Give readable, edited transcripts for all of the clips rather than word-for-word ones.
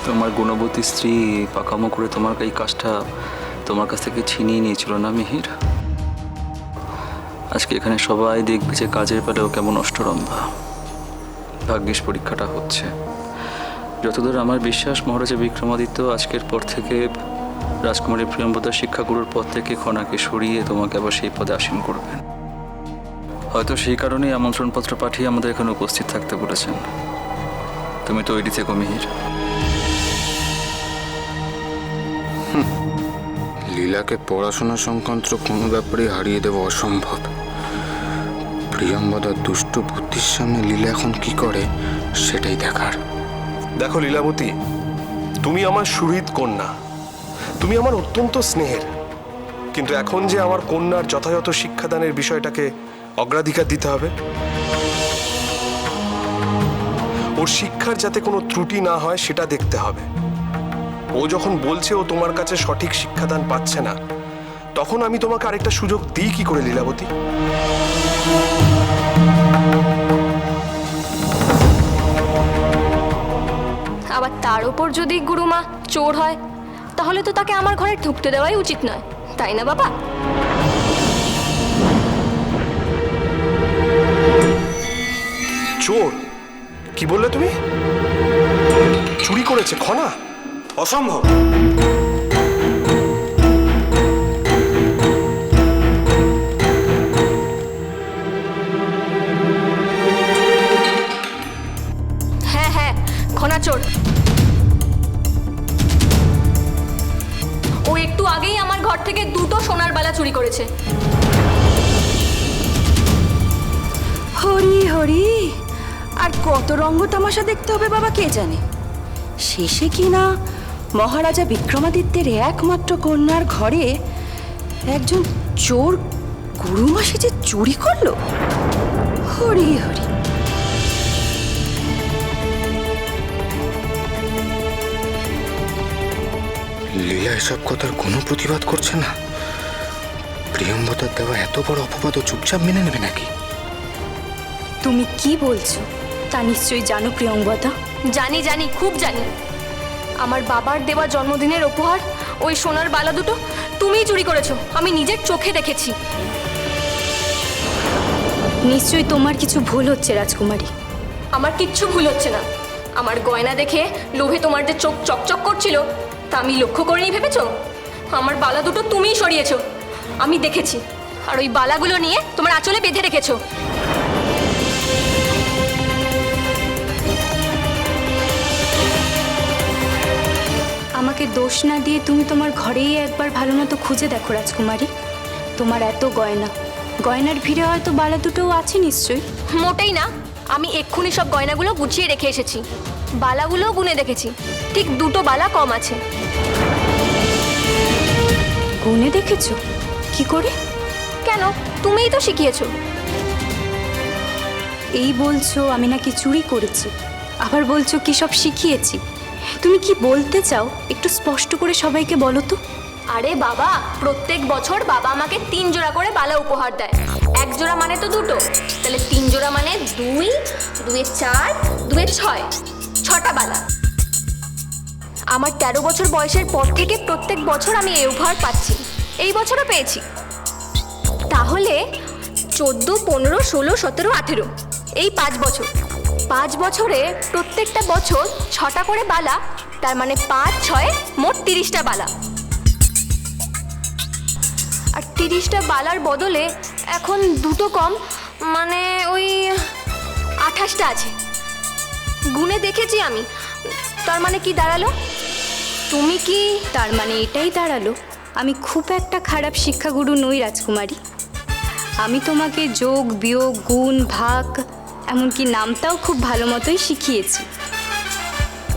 তোমার গুণবতী স্ত্রী পাকামো করে তোমার এই কাজটা তোমার কাছ থেকে ছিনিয়ে নিয়েছিল না মিহির? আজকে এখানে সবাই দেখবে যে কাজের বেলাও কেমন অষ্টরম্ভা। ভাগ্যিস পরীক্ষাটা হচ্ছে। যতদূর আমার বিশ্বাস, মহারাজা বিক্রমাদিত্য আজকের পর থেকে রাজকুমারী প্রিয়ম্বদা শিক্ষাগুরুর পদ থেকে খনাকে সরিয়ে তোমাকে আবার সেই পদে আসীন করবেন। হয়তো সেই কারণেই আমন্ত্রণপত্র পাঠিয়ে আমাদের এখানে উপস্থিত থাকতে বলেছেন। তুমি তৈরি থেকো মিহির। লীলাকে পড়াশোনা সংক্রান্ত কোনো ব্যাপারে হারিয়ে দেওয়া অসম্ভব। প্রিয়ম্বদার দুষ্ট বুদ্ধির সামনে লীলা এখন কি করে সেটাই দেখার। দেখো লীলাবতী, তুমি আমার সুহৃদ কন্যা, তুমি আমার অত্যন্ত স্নেহের। কিন্তু এখন যে আমার কন্যার যথাযথ শিক্ষাদানের বিষয়টাকে অগ্রাধিকার দিতে হবে, ওর শিক্ষার যাতে কোনো ত্রুটি না হয় সেটা দেখতে হবে। ও যখন বলছে ও তোমার কাছে সঠিক শিক্ষাদান পাচ্ছে না, তখন আমি তোমাকে আরেকটা সুযোগ দিই কি করে লীলাবতী? আবার তার উপর যদি গুরুমা চোর হয়, তাহলে তো তাকে আমার ঘরে ঢুকতে দেওয়াই উচিত নয়, তাই না বাবা? চোর? কি বললে তুমি? চুরি করেছে খনা? অসম্ভব। হ্যাঁ হ্যাঁ, খনা চোর। ও একটু আগেই আমার ঘর থেকে দুটো সোনার বালা চুরি করেছে। হরি হরি, আর কত রঙ্গ তামাশা দেখতে হবে বাবা কে জানে। শেষে কি না মহারাজা বিক্রমাদিত্যের একমাত্র কন্যার ঘরে একজন চোর গুরুমা সেজে চুরি করলো। হরি হরি। লীলা এসব কথার কোনো প্রতিবাদ করছে না। প্রিয়ম্বদার দেওয়া এত বড় অপবাদও চুপচাপ মেনে নেবে নাকি? তুমি কি বলছো তা নিশ্চয়ই জানো প্রিয়ঙ্বদা। জানি জানি, খুব জানি। আমার বাবার দেওয়া জন্মদিনের উপহার ওই সোনার বালা দুটো তুমিই চুরি করেছো, আমি নিজের চোখে দেখেছি। নিশ্চয়ই তোমার কিছু ভুল হচ্ছে রাজকুমারী। আমার কিচ্ছু ভুল হচ্ছে না। আমার গয়না দেখে লোভে তোমার যে চোখ চকচক করছিল, তা আমি লক্ষ্য করিনি ভেবেছো? আমার বালা দুটো তুমিই সরিয়েছো, আমি দেখেছি। আর ওই বালাগুলো নিয়ে তোমার আঁচলে বেঁধে রেখেছো। আমাকে দোষ না দিয়ে তুমি তোমার ঘরেই একবার ভালো মতো খুঁজে দেখো রাজকুমারী। তোমার এত গয়না, গয়নার ভিড়ে হয়তো বালা দুটোও আছে নিশ্চয়ই। মোটেই না, আমি এক্ষুনি সব গয়নাগুলো গুছিয়ে রেখে এসেছি। বালাগুলোও গুনে দেখেছি, ঠিক দুটো বালা কম আছে। গুনে দেখেছো? কি করে? কেন, তুমিই তো শিখিয়েছো। এই বলছো আমি নাকি চুরি করেছি, আবার বলছো কি সব শিখিয়েছি। তুমি কি বলতে চাও একটু স্পষ্ট করে সবাইকে বলো তো। আরে বাবা, প্রত্যেক বছর বাবা আমাকে 3 জোড়া করে বালা উপহার দেয়। 1 জোড়া মানে তো দুটো, তাহলে 3 জোড়া মানে 2, 2 4, 2 6, 6টা বালা। আমার 13 বছর বয়সের পর থেকে প্রত্যেক বছর আমি এই উপহার পাচ্ছি, এই বছরও পেয়েছি। তাহলে 14, 15, 16, 17, 18, এই 5 বছর। 5 বছরে প্রত্যেকটা বছর 6টা করে বালা, তার মানে 5, 6 মোট 30টা বালা। আর 30টা বালার বদলে এখন দুটো কম, মানে ওই 28টা আছে। গুনে দেখেছি আমি, তার মানে কি দাঁড়ালো? তুমি কি? তার মানে এটাই দাঁড়ালো আমি খুব একটা খারাপ শিক্ষাগুরু নই রাজকুমারী। আমি তোমাকে যোগ বিয়োগ গুণ ভাগ এমনকি নামটাও খুব ভালো মতোই শিখিয়েছি।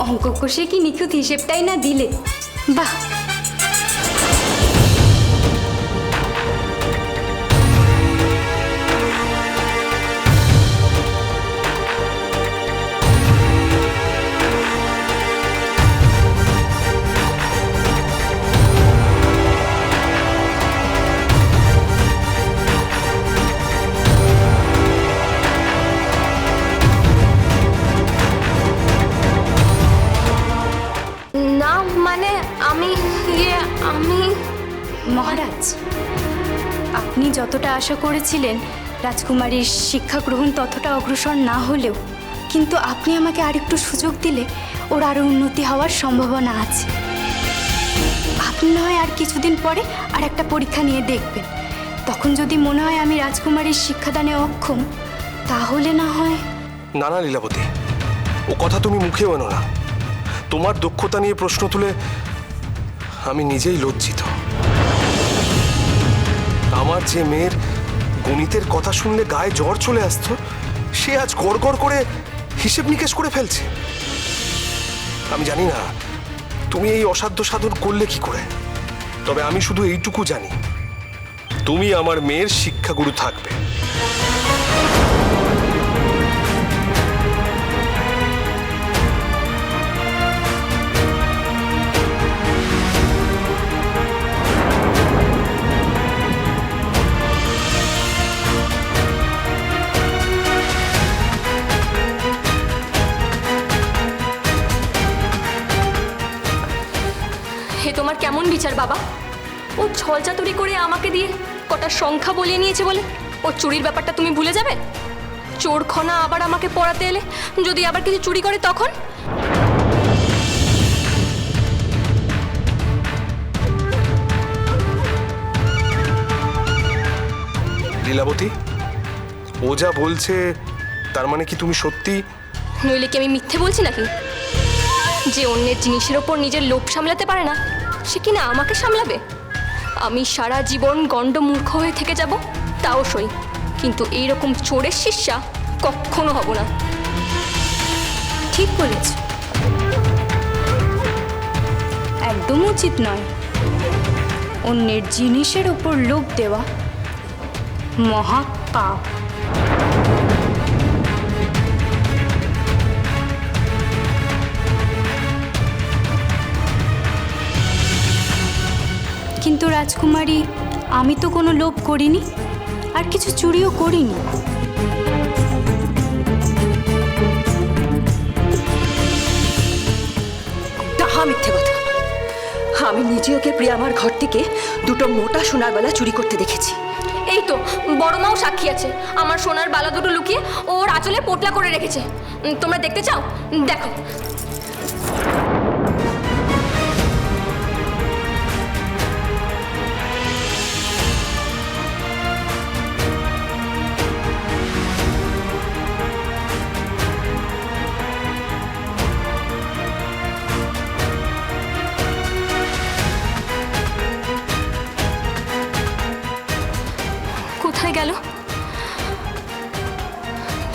অঙ্ক কষে কি নিখুঁত হিসেবটাই না দিলে। বাহ! মহারাজ, আপনি যতটা আশা করেছিলেন রাজকুমারীর শিক্ষা গ্রহণ ততটা অগ্রসর না হলেও কিন্তু আপনি আমাকে আরেকটু সুযোগ দিলে ওর আরও উন্নতি হওয়ার সম্ভাবনা আছে। আপনি না হয় আর কিছুদিন পরে আর একটা পরীক্ষা নিয়ে দেখবেন, তখন যদি মনে হয় আমি রাজকুমারীর শিক্ষাদানে অক্ষম তাহলে না হয়। না না লীলাবতী, ও কথা তুমি মুখেও এনো না। তোমার দক্ষতা নিয়ে প্রশ্ন তুলে আমি নিজেই লজ্জিত। আমার যে মেয়ের গণিতের কথা শুনলে গায়ে জ্বর চলে আসতো, সে আজ গড়গড় করে হিসেব নিকেশ করে ফেলছে। আমি জানি না তুমি এই অসাধ্য সাধন করলে কি করে, তবে আমি শুধু এইটুকু জানি, তুমি আমার মেয়ের শিক্ষাগুরু থাকবে। হে তোমার কেমন বিচার বাবা? ও ছলচাতুরি করে আমাকে দিয়ে কটা সংখ্যা বলিয়ে নিয়েছে বলে ও চুরির ব্যাপারটা তুমি ভুলে যাবে? চোরখনা আবার আমাকে পড়াতে এলে যদি আবার কিছু চুরি করে তখন? লীলাবতী, ও যা বলছে তার মানে কি তুমি সত্যি? নইলে কি আমি মিথ্যে বলছি নাকি? যে অন্যের জিনিসের ওপর নিজের লোভ সামলাতে পারে না, সে কিনা আমাকে সামলাবে? আমি সারা জীবন গণ্ডমূর্খ হয়ে থেকে যাব তাও সই, কিন্তু এইরকম চোরের শিষ্যা কখনো হব না। ঠিক বলেছ, একদম উচিত নয়। অন্যের জিনিসের ওপর লোভ দেওয়া মহা পাপ। কিন্তু রাজকুমারী, আমি তো কোনো লোভ করিনি, আর কিছু চুরিও করিনি। তাহা মিথ্যে কথা। আমি নিজে ওকে প্রিয়ামার ঘর থেকে দুটো মোটা সোনার বালা চুরি করতে দেখেছি। এই তো বড় মাও সাক্ষী আছে, আমার সোনার বালা দুটো লুকিয়ে ওর আঁচলে পোটলা করে রেখেছে। তোমরা দেখতে চাও? দেখো। কোথায় গেল?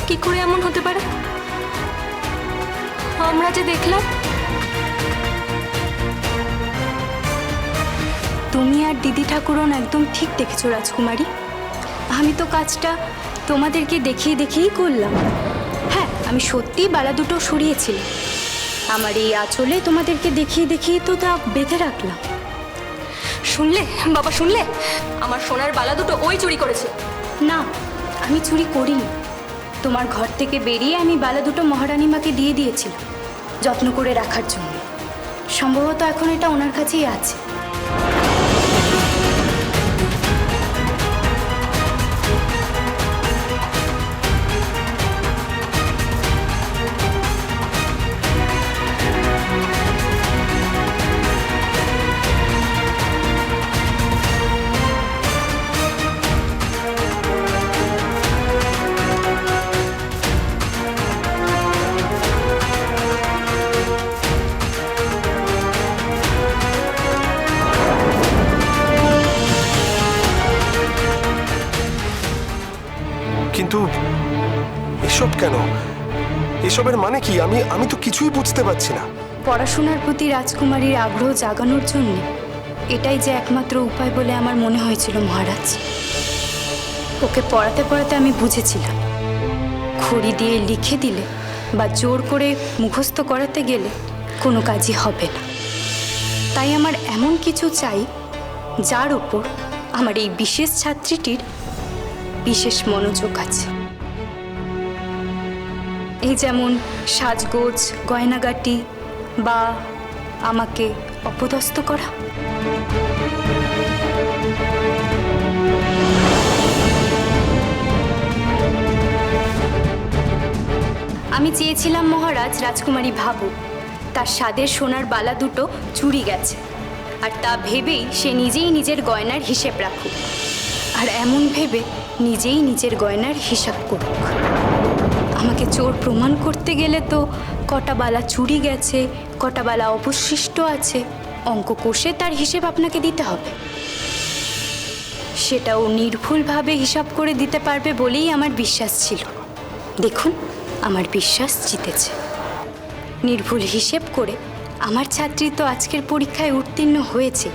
কি করে এমন হতে পারে? আমরা যে দেখলাম। তুমি আর দিদি ঠাকুরন একদম ঠিক দেখেছো রাজকুমারী। আমি তো কাজটা তোমাদেরকে দেখিয়ে দেখিয়েই করলাম। হ্যাঁ, আমি সত্যিই বালা দুটো সরিয়েছিলাম। আমার এই আঁচলে তোমাদেরকে দেখিয়ে দেখিয়ে তো তা বেঁধে রাখলাম। শুনলে বাবা, শুনলে? আমার সোনার বালা দুটো ওই চুরি করেছে। না, আমি চুরি করিনি। তোমার ঘর থেকে বেরিয়ে আমি বালা দুটো মহারানীমাকে দিয়ে দিয়েছিলাম যত্ন করে রাখার জন্য। সম্ভবত এখন এটা ওনার কাছেই আছে। কিন্তু এসব কেন? এসবের মানে কি? আমি তো কিছুই বুঝতে পারছি না। পড়াশোনার প্রতি রাজকুমারীর আগ্রহ জাগানোর জন্য এটাই যে একমাত্র উপায় বলে আমার মনে হয়েছিল মহারাজ। ওকে পড়াতে পড়াতে আমি বুঝেছিলাম, খড়ি দিয়ে লিখে দিলে বা জোর করে মুখস্থ করাতে গেলে কোনো কাজই হবে না। তাই আমার এমন কিছু চাই যার উপর আমার এই বিশেষ ছাত্রীটির বিশেষ মনোযোগ আছে। এই যেমন সাজগোজ, গয়নাগাটি বা আমাকে অপদস্থ করা। আমি চেয়েছিলাম মহারাজ রাজকুমারী ভাবুক তার স্বাদের সোনার বালা দুটো চুরি গেছে, আর তা ভেবেই সে নিজেই নিজের গয়নার হিসেব রাখুক, আর এমন ভেবে নিজেই নিজের গয়নার হিসাব করুক। আমাকে চোর প্রমাণ করতে গেলে তো কটা বালা চুরি গেছে, কটা বালা অবশিষ্ট আছে, অঙ্ক কষে তার হিসেব আপনাকে দিতে হবে। সেটাও নির্ভুলভাবে হিসাব করে দিতে পারবে বলেই আমার বিশ্বাস ছিল। দেখুন, আমার বিশ্বাস জিতেছে। নির্ভুল হিসেব করে আমার ছাত্রী তো আজকের পরীক্ষায় উত্তীর্ণ হয়েছে,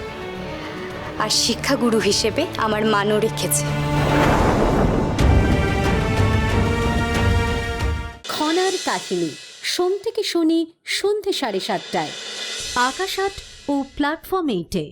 আর শিক্ষাগুরু হিসেবে আমার মানও রেখেছে। খনার কাহিনী সোম থেকে শনি সন্ধে 7:30টায় আকাশ 8 ও প্ল্যাটফর্ম 8-এ।